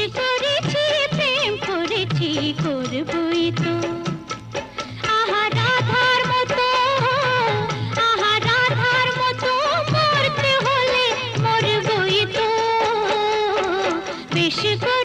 করেছি প্রেম করেছি করবই তো। আহা রাধার মতো, আহা রাধার মতো মরতে হলে মরবই তো। বেশ করে